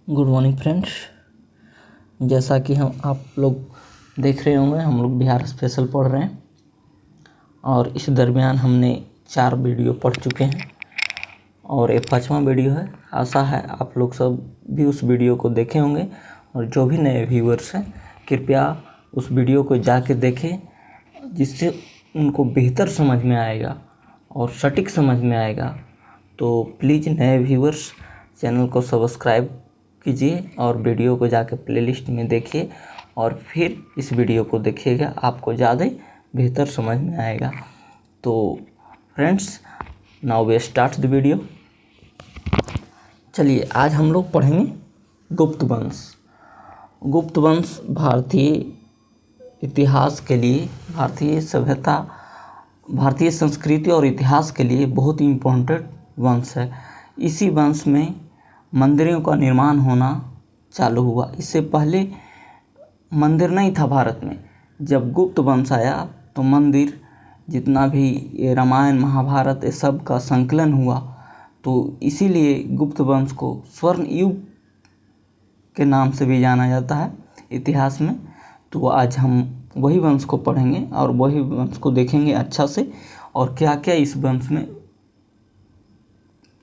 Good morning friends. जैसा कि हम आप लोग देख रहे होंगे, हम लोग बिहार स्पेशल पढ़ रहे हैं और इस दरमियान हमने 4 वीडियो पढ़ चुके हैं और ये 5वां वीडियो है। आशा है आप लोग सब भी उस वीडियो को देखे होंगे और जो भी नए व्यूअर्स हैं कृपया उस वीडियो को जाके देखें, जिससे उनको बेहतर समझ में आएगा और सटीक समझ में आएगा। तो प्लीज़ नए व्यूअर्स चैनल को सब्सक्राइब कीजिए और वीडियो को जाके प्लेलिस्ट में देखिए और फिर इस वीडियो को देखिएगा, आपको ज़्यादा बेहतर समझ में आएगा। तो friends, now we start the video. चलिए, आज हम लोग पढ़ेंगे गुप्त वंश। गुप्त वंश भारतीय इतिहास के लिए, भारतीय सभ्यता, भारतीय संस्कृति और इतिहास के लिए बहुत ही इम्पोर्टेंट वंश है। इसी वंश में मंदिरों का निर्माण होना चालू हुआ। इससे पहले मंदिर नहीं था भारत में। जब गुप्त वंश आया तो मंदिर, जितना भी ये रामायण महाभारत ये सब का संकलन हुआ, तो इसीलिए गुप्त वंश को स्वर्ण युग के नाम से भी जाना जाता है इतिहास में। तो आज हम वही वंश को पढ़ेंगे और वही वंश को देखेंगे अच्छा से, और क्या क्या इस वंश में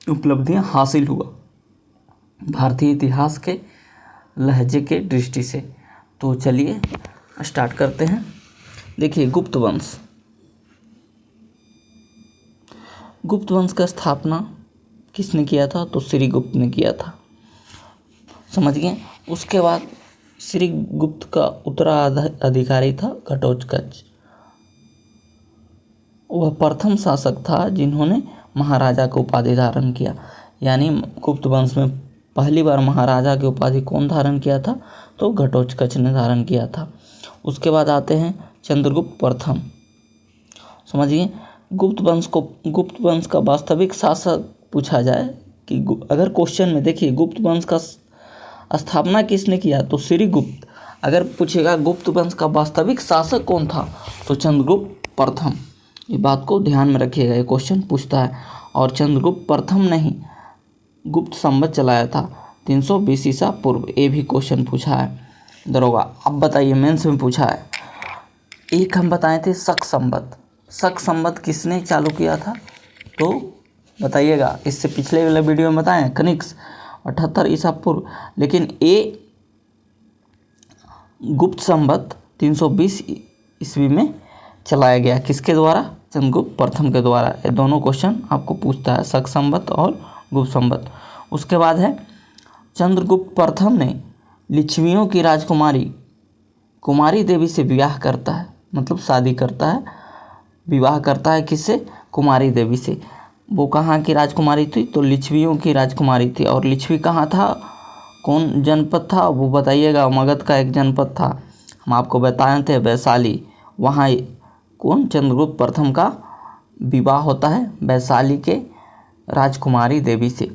उपलब्धियां हासिल हुआ भारतीय इतिहास के लहजे के दृष्टि से। तो चलिए स्टार्ट करते हैं। देखिए, गुप्त वंश। गुप्त वंश का स्थापना किसने किया था? तो श्रीगुप्त ने किया था, समझ गए। उसके बाद श्रीगुप्त का उत्तराधिकारी था घटोत्कच। वह प्रथम शासक था जिन्होंने महाराजा की उपाधि धारण किया। यानी गुप्त वंश में पहली बार महाराजा की उपाधि कौन धारण किया था? तो घटोत्कच ने धारण किया था। उसके बाद आते हैं चंद्रगुप्त प्रथम। समझिए, गुप्त वंश का वास्तविक शासक पूछा जाए कि अगर क्वेश्चन में देखिए गुप्त वंश का स्थापना किसने किया तो श्रीगुप्त। अगर पूछेगा गुप्त वंश का वास्तविक शासक कौन था तो चंद्रगुप्त प्रथम। ये बात को ध्यान में रखिएगा, ये क्वेश्चन पूछता है। और चंद्रगुप्त प्रथम नहीं, गुप्त संवत चलाया था 320 ईसा पूर्व। ये भी क्वेश्चन पूछा है दरोगा। अब बताइए, मेंस में पूछा है। एक हम बताए थे शक संवत। शक संवत किसने चालू किया था? तो बताइएगा, इससे पिछले वाले वीडियो में बताएं कनिक्स 78 ईसा पूर्व। लेकिन ये गुप्त संवत 320 ईस्वी में चलाया गया किसके द्वारा? चंद्रगुप्त प्रथम के द्वारा। ये दोनों क्वेश्चन आपको पूछता है, शक संवत और गुप्त संवत। उसके बाद है चंद्रगुप्त प्रथम ने लिच्छवियों की राजकुमारी कुमारी देवी से विवाह करता है, मतलब शादी करता है, विवाह करता है किससे? कुमारी देवी से। वो कहाँ की राजकुमारी थी? तो लिच्छवियों की राजकुमारी थी। और लिच्छवी कहाँ था? कौन जनपद था वो बताइएगा? मगध का एक जनपद था, हम आपको बताए थे, वैशाली। वहाँ कौन? चंद्रगुप्त प्रथम का विवाह होता है वैशाली के राजकुमारी देवी से।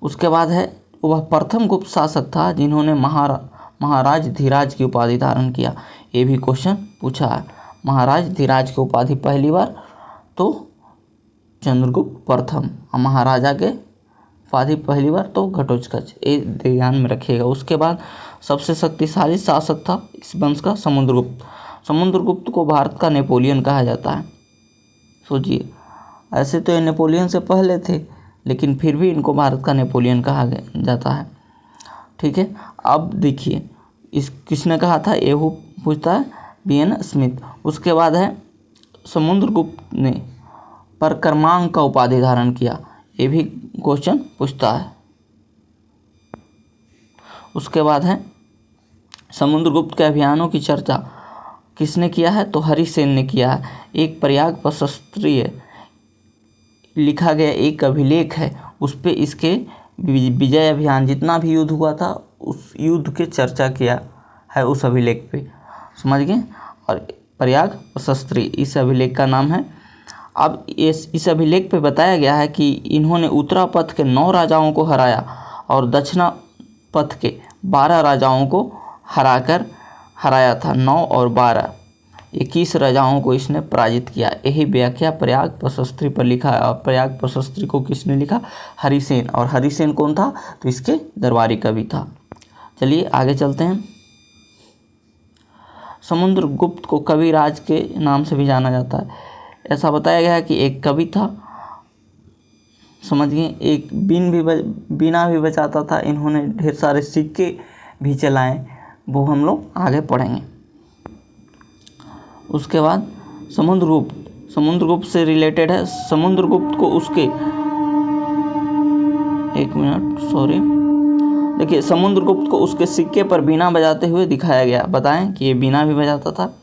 उसके बाद है, वह प्रथम गुप्त शासक था जिन्होंने महाराज धीराज की उपाधि धारण किया। ये भी क्वेश्चन पूछा है। महाराज धीराज की उपाधि पहली बार तो चंद्रगुप्त प्रथम, और महाराजा के उपाधि पहली बार तो घटोत्कच। ये ध्यान में रखिएगा। उसके बाद सबसे शक्तिशाली शासक था इस वंश का समुद्रगुप्त। समुद्रगुप्त को भारत का नेपोलियन कहा जाता है। सोचिए, ऐसे तो ये नेपोलियन से पहले थे, लेकिन फिर भी इनको भारत का नेपोलियन कहा जाता है। ठीक है। अब देखिए, इस किसने कहा था? ये पूछता है B.N. स्मिथ। उसके बाद है समुद्रगुप्त ने परक्रमांक का उपाधि धारण किया। ये भी क्वेश्चन पूछता है। उसके बाद है समुद्रगुप्त के अभियानों की चर्चा किसने किया है? तो हरिसेन ने किया है। एक प्रयाग प्रशस्त्रीय लिखा गया एक अभिलेख है, उस पे इसके विजय अभियान, जितना भी युद्ध हुआ था उस युद्ध की चर्चा किया है उस अभिलेख पे, समझ गए। और प्रयाग प्रशस्त्री इस अभिलेख का नाम है। अब इस अभिलेख पे बताया गया है कि इन्होंने उत्तरा पथ के 9 राजाओं को हराया और दक्षिणा पथ के 12 राजाओं को हराया था। 9 और 12, 21 राजाओं को इसने पराजित किया। यही व्याख्या प्रयाग प्रशस्त्री पर लिखा है। और प्रयाग प्रशस्त्री को किसने लिखा? हरिसेन। और हरिसेन कौन था? तो इसके दरबारी कवि था। चलिए आगे चलते हैं। समुद्रगुप्त को कविराज के नाम से भी जाना जाता है। ऐसा बताया गया है कि एक कवि था, समझिए, एक बीना भी बजाता था। इन्होंने ढेर सारे सिक्के भी चलाए, वो हम लोग आगे पढ़ेंगे। उसके बाद समुद्रगुप्त से रिलेटेड है। समुद्रगुप्त को उसके देखिए, समुद्रगुप्त को उसके सिक्के पर बीना बजाते हुए दिखाया गया। बताएं कि ये बीना भी बजाता था।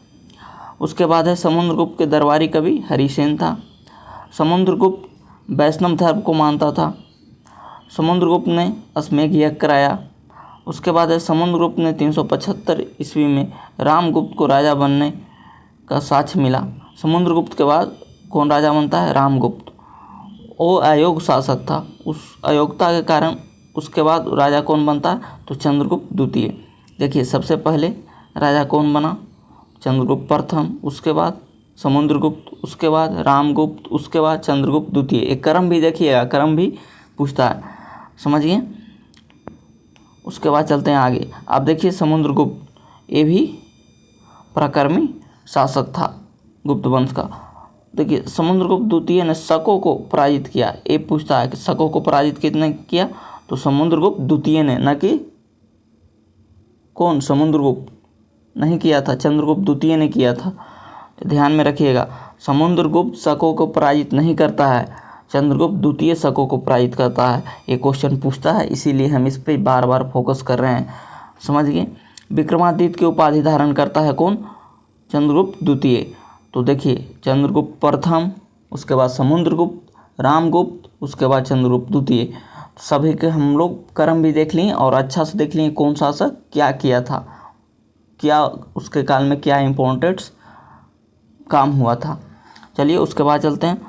उसके बाद है समुद्रगुप्त के दरबारी कवि हरिसेन था। समुद्रगुप्त वैष्णव धर्म को मानता था। समुद्रगुप्त ने अश्वमेध यज्ञ कराया। उसके बाद है समुद्रगुप्त ने 375 ईस्वी में रामगुप्त को राजा बनने का साक्ष्य मिला। समुद्रगुप्त के बाद कौन राजा बनता है? रामगुप्त। वो अयोग्य शासक था, उस अयोग्यता के कारण उसके बाद राजा कौन बनता है? तो चंद्रगुप्त द्वितीय। देखिए, सबसे पहले राजा कौन बना? चंद्रगुप्त प्रथम, उसके बाद समुद्रगुप्त, उसके बाद रामगुप्त, उसके बाद चंद्रगुप्त द्वितीय। एक क्रम भी देखिएगा, क्रम भी पूछता है, समझिए। उसके बाद चलते हैं आगे। आप देखिए, समुद्रगुप्त ये भी पराक्रमी शासक था गुप्त वंश का। देखिए, समुद्रगुप्त द्वितीय ने शकों को पराजित किया। ये पूछता है कि शकों को पराजित किसने किया? तो समुद्रगुप्त द्वितीय ने, न कि कौन? समुद्रगुप्त नहीं किया था, चंद्रगुप्त द्वितीय ने किया था। ध्यान में रखिएगा, समुद्रगुप्त शकों को पराजित नहीं करता है, चंद्रगुप्त द्वितीय शकों को पराजित करता है। ये क्वेश्चन पूछता है, इसीलिए हम इस पर बार बार फोकस कर रहे हैं, समझिए। विक्रमादित्य की उपाधि धारण करता है कौन? चंद्रगुप्त द्वितीय। तो देखिए, चंद्रगुप्त प्रथम, उसके बाद समुद्रगुप्त, रामगुप्त, उसके बाद चंद्रगुप्त द्वितीय। सभी के हम लोग क्रम भी देख लिए और अच्छा से देख लिए कौन शासक क्या किया था, क्या उसके काल में क्या इम्पोर्टेंट काम हुआ था। चलिए उसके बाद चलते हैं।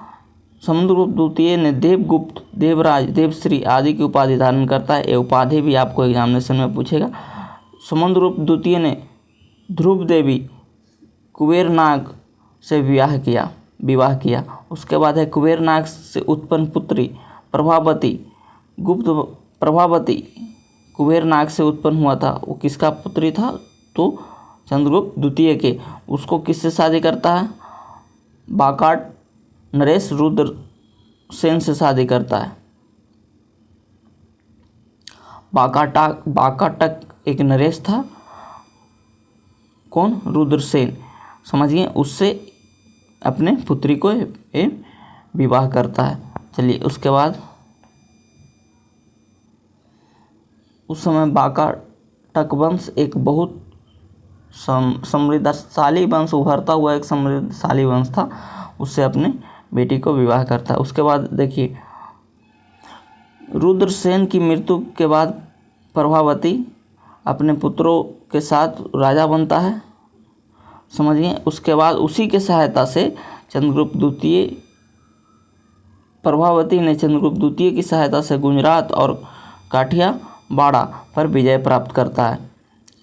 समुद्रगुप्त द्वितीय ने देवगुप्त, देवराज, देवश्री आदि की उपाधि धारण करता है। ये उपाधि भी आपको एग्जामिनेशन में पूछेगा। समुद्रगुप्त द्वितीय ने ध्रुव देवी कुबेरनाग से विवाह किया। उसके बाद है कुबेरनाग से उत्पन्न पुत्री प्रभावती। प्रभावती कुबेरनाग से उत्पन्न हुआ था। वो किसका पुत्री था? तो चंद्रगुप्त द्वितीय के। उसको किससे शादी करता है? बाकाट नरेश रुद्र सेन से शादी करता है। बाकाटक एक नरेश था, कौन? रुद्रसेन, समझिए। उससे अपने पुत्री को विवाह करता है। चलिए उसके बाद, उस समय बाकाटक वंश एक बहुत समृद्धशाली वंश, उभरता हुआ एक समृद्धशाली वंश था। उससे अपने बेटी को विवाह करता है। उसके बाद देखिए, रुद्रसेन की मृत्यु के बाद प्रभावती अपने पुत्रों के साथ राजा बनता है, समझिए। उसके बाद उसी के सहायता से प्रभावती ने चंद्रगुप्त द्वितीय की सहायता से गुजरात और काठियावाड़ पर विजय प्राप्त करता है,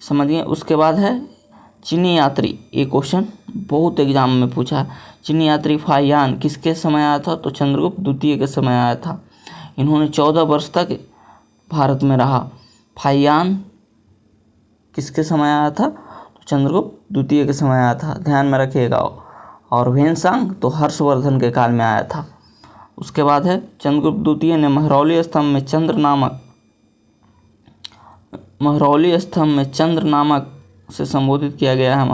समझिए। उसके बाद है चीनी यात्री। ये क्वेश्चन बहुत एग्जाम में पूछा है। चीनी यात्री फाहियान किसके समय आया था? तो चंद्रगुप्त द्वितीय के समय आया था। इन्होंने 14 वर्ष तक भारत में रहा। फाहियान किसके समय आया था? तो चंद्रगुप्त द्वितीय के समय आया था, ध्यान में रखिएगा। और वेनसांग तो हर्षवर्धन के काल में आया था। उसके बाद है चंद्रगुप्त द्वितीय ने महरौली स्तंभ में चंद्र नामक से संबोधित किया गया है।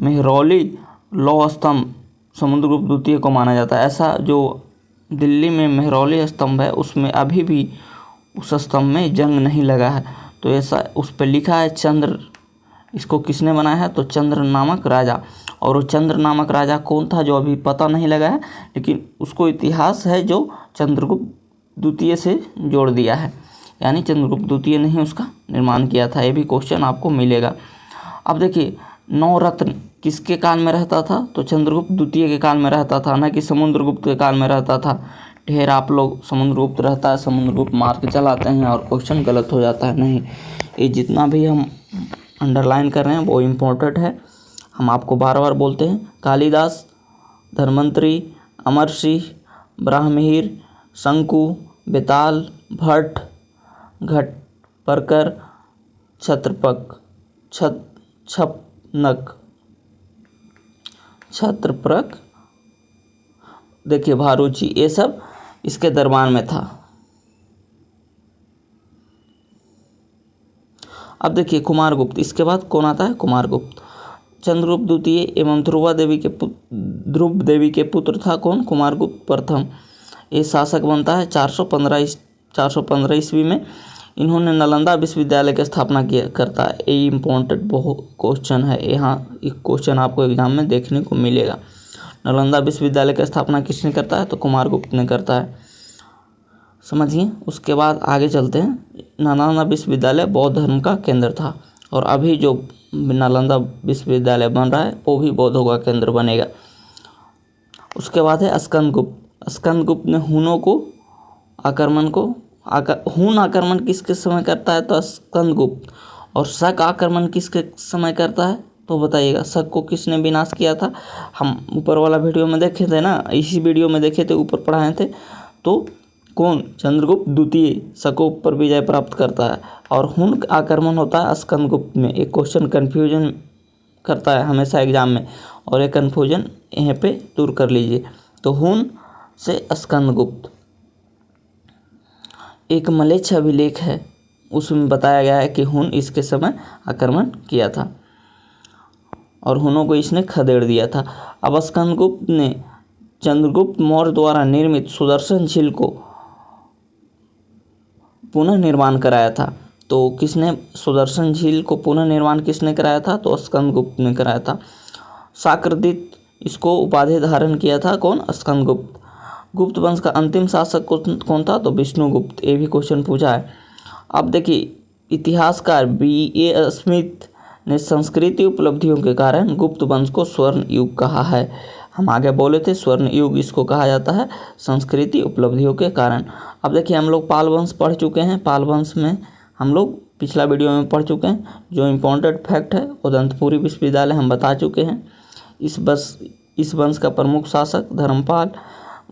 महरौली लौह स्तंभ समुद्रगुप्त द्वितीय को माना जाता है। ऐसा जो दिल्ली में महरौली स्तंभ है, उसमें अभी भी उस स्तंभ में जंग नहीं लगा है। तो ऐसा उस पर लिखा है चंद्र। इसको किसने बनाया है? तो चंद्र नामक राजा। और वो चंद्र नामक राजा कौन था, जो अभी पता नहीं लगा है, लेकिन उसको इतिहास है जो चंद्रगुप्त द्वितीय से जोड़ दिया है, यानी चंद्रगुप्त द्वितीय ने ही उसका निर्माण किया था। ये भी क्वेश्चन आपको मिलेगा। अब देखिए, नवरत्न किसके काल में रहता था? तो चंद्रगुप्त द्वितीय के काल में रहता था, न कि समुद्रगुप्त के काल में रहता था। ढेर आप लोग समुद्रगुप्त रहता है, समुद्रगुप्त मार के चलाते हैं और क्वेश्चन गलत हो जाता है। नहीं, ये जितना भी हम अंडरलाइन कर रहे हैं वो इम्पोर्टेंट है। हम आपको बार बार बोलते हैं, कालिदास, धन्वंतरी, अमरसिंह, ब्राह्मणिर, शंकु, बेताल, भट्ट, परकर, छत्रपक, छपनक, छत्रप्रक, देखिए भारूची, ये सब इसके दरबार में था। अब देखिए कुमारगुप्त, इसके बाद कौन आता है? कुमारगुप्त। चंद्रगुप्त द्वितीय एवं ध्रुव देवी के पुत्र था कौन? कुमारगुप्त प्रथम। ये शासक बनता है 415 ईस्वी में। इन्होंने नालंदा विश्वविद्यालय की स्थापना करता है। ये इम्पोर्टेंट बहुत क्वेश्चन है, यहाँ एक क्वेश्चन आपको एग्जाम में देखने को मिलेगा। नालंदा विश्वविद्यालय की स्थापना किसने करता है? तो कुमारगुप्त ने करता है, समझिए। उसके बाद आगे चलते हैं। नालंदा विश्वविद्यालय बौद्ध धर्म का केंद्र था, और अभी जो नालंदा विश्वविद्यालय बन रहा है वो भी बौद्धों का केंद्र बनेगा। उसके बाद है स्कंदगुप्त। स्कंदगुप्त ने हुनों को हुन आक्रमण किसके समय करता है? तो स्कंदगुप्त। और शक आक्रमण किसके समय करता है? तो बताइएगा, शक को किसने विनाश किया था? हम ऊपर वाला वीडियो में देखे थे ना, इसी वीडियो में देखे थे, ऊपर पढ़ाए थे। तो कौन? चंद्रगुप्त द्वितीय शकों पर विजय प्राप्त करता है, और हुन आक्रमण होता है स्कंदगुप्त में। एक क्वेश्चन कन्फ्यूजन करता है हमेशा एग्जाम में, और एक कन्फ्यूजन यहाँ पे दूर कर लीजिए। तो हुन से स्कंदगुप्त। एक मलेच्छ अभिलेख है, उसमें बताया गया है कि हुन इसके समय आक्रमण किया था और हुनों को इसने खदेड़ दिया था। अब स्कंदगुप्त ने चंद्रगुप्त मौर्य द्वारा निर्मित सुदर्शन झील को पुनः निर्माण कराया था। तो किसने सुदर्शन झील को पुनः निर्माण किसने कराया था? तो स्कंदगुप्त ने कराया था। शाक्रदित इसको उपाधि धारण किया था कौन? स्कंदगुप्त। गुप्त वंश का अंतिम शासक कौन था? तो विष्णुगुप्त। ये भी क्वेश्चन पूछा है। अब देखिए, इतिहासकार B.A. स्मिथ ने संस्कृति उपलब्धियों के कारण गुप्त वंश को स्वर्ण युग कहा है। हम आगे बोले थे स्वर्ण युग इसको कहा जाता है संस्कृति उपलब्धियों के कारण। अब देखिए, हम लोग पाल वंश पढ़ चुके हैं। पाल वंश में हम लोग पिछला वीडियो में पढ़ चुके हैं। जो इम्पोर्टेंट फैक्ट है उदंतपुरी विश्वविद्यालय हम बता चुके हैं। इस वंश का प्रमुख शासक धर्मपाल।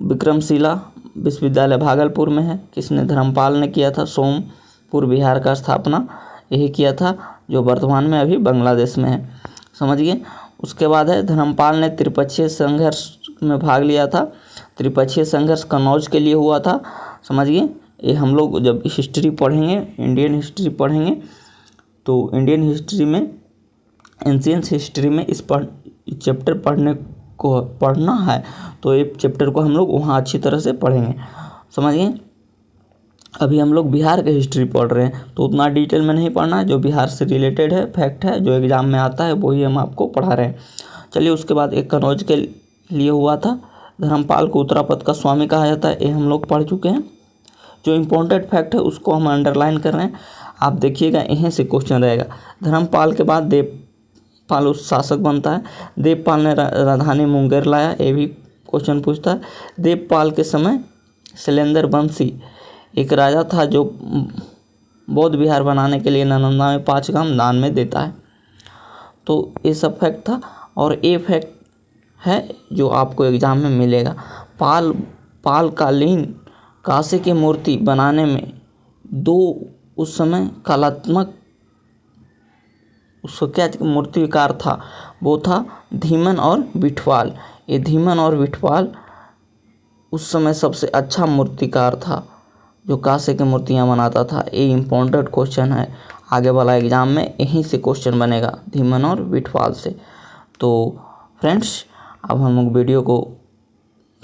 विक्रमशिला विश्वविद्यालय भागलपुर में है। किसने? धर्मपाल ने किया था। सोमपुर बिहार का स्थापना यही किया था, जो वर्तमान में अभी बांग्लादेश में है, समझिए। उसके बाद है धर्मपाल ने त्रिपक्षीय संघर्ष में भाग लिया था। त्रिपक्षीय संघर्ष कन्नौज के लिए हुआ था, समझिए। ये हम लोग जब हिस्ट्री पढ़ेंगे, इंडियन हिस्ट्री पढ़ेंगे, तो इंडियन हिस्ट्री में, एंशिएंट हिस्ट्री में इस चैप्टर पढ़ना है, तो ये चैप्टर को हम लोग वहाँ अच्छी तरह से पढ़ेंगे, समझिए। अभी हम लोग बिहार के हिस्ट्री पढ़ रहे हैं, तो उतना डिटेल में नहीं पढ़ना है। जो बिहार से रिलेटेड है, फैक्ट है, जो एग्जाम में आता है, वही हम आपको पढ़ा रहे हैं। चलिए, उसके बाद एक कन्नौज के लिए हुआ था। धर्मपाल को उत्तरापद का स्वामी कहा जाता है, ये हम लोग पढ़ चुके हैं। जो इम्पोर्टेंट फैक्ट है उसको हम अंडरलाइन कर रहे हैं, आप देखिएगा, यहीं से क्वेश्चन रहेगा। धर्मपाल के बाद देवपाल उस शासक बनता है। देवपाल ने राजधानी मुंगेर लाया, ये भी क्वेश्चन पूछता है। देवपाल के समय शैलेंद्र वंशी एक राजा था जो बौद्ध विहार बनाने के लिए नालंदा में 5 गांव दान में देता है। तो ये सब फैक्ट था, और ये फैक्ट है जो आपको एग्जाम में मिलेगा। पालकालीन कांसे की मूर्ति बनाने में 2 उस समय कलात्मक उसको क्या मूर्तिकार था, वो था धीमन और बिठवाल। ये धीमन और बिठवाल उस समय सबसे अच्छा मूर्तिकार था जो कांसे की मूर्तियाँ बनाता था। ये इम्पोर्टेंट क्वेश्चन है, आगे वाला एग्जाम में यहीं से क्वेश्चन बनेगा, धीमन और बिठवाल से। तो फ्रेंड्स, अब हम लोग वीडियो को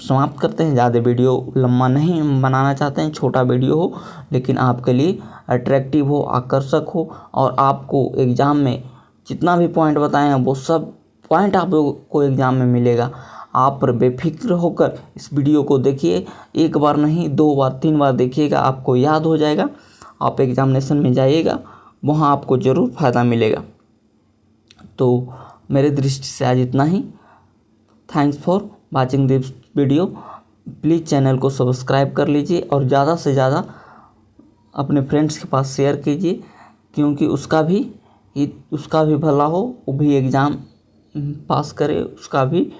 समाप्त करते हैं। ज़्यादा वीडियो लंबा नहीं बनाना चाहते हैं, छोटा वीडियो हो लेकिन आपके लिए अट्रैक्टिव हो, आकर्षक हो, और आपको एग्ज़ाम में जितना भी पॉइंट बताए हैं वो सब पॉइंट आप लोगों को एग्ज़ाम में मिलेगा। आप बेफिक्र होकर इस वीडियो को देखिए, एक बार नहीं 2 बार 3 बार देखिएगा, आपको याद हो जाएगा। आप एग्जामिनेशन में जाइएगा, वहाँ आपको ज़रूर फ़ायदा मिलेगा। तो मेरे दृष्टि से आज इतना ही। Thanks for watching this video. Please channel को सब्सक्राइब कर लीजिए और ज़्यादा से ज़्यादा अपने फ्रेंड्स के पास शेयर कीजिए, क्योंकि उसका भी भला हो, वो भी एग्ज़ाम पास करे, उसका भी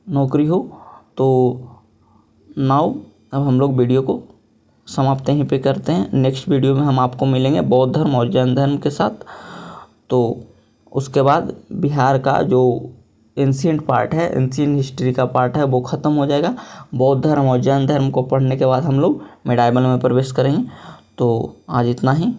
नौकरी हो। तो नाउ अब हम लोग वीडियो को समाप्त यहीं पे करते हैं। नेक्स्ट वीडियो में हम आपको मिलेंगे बौद्ध धर्म और जैन धर्म के साथ। तो उसके बाद बिहार का जो एंशिएंट पार्ट है, एंशिएंट हिस्ट्री का पार्ट है, वो ख़त्म हो जाएगा। बौद्ध धर्म और जैन धर्म को पढ़ने के बाद हम लोग मिडाइवल में प्रवेश करेंगे। तो आज इतना ही।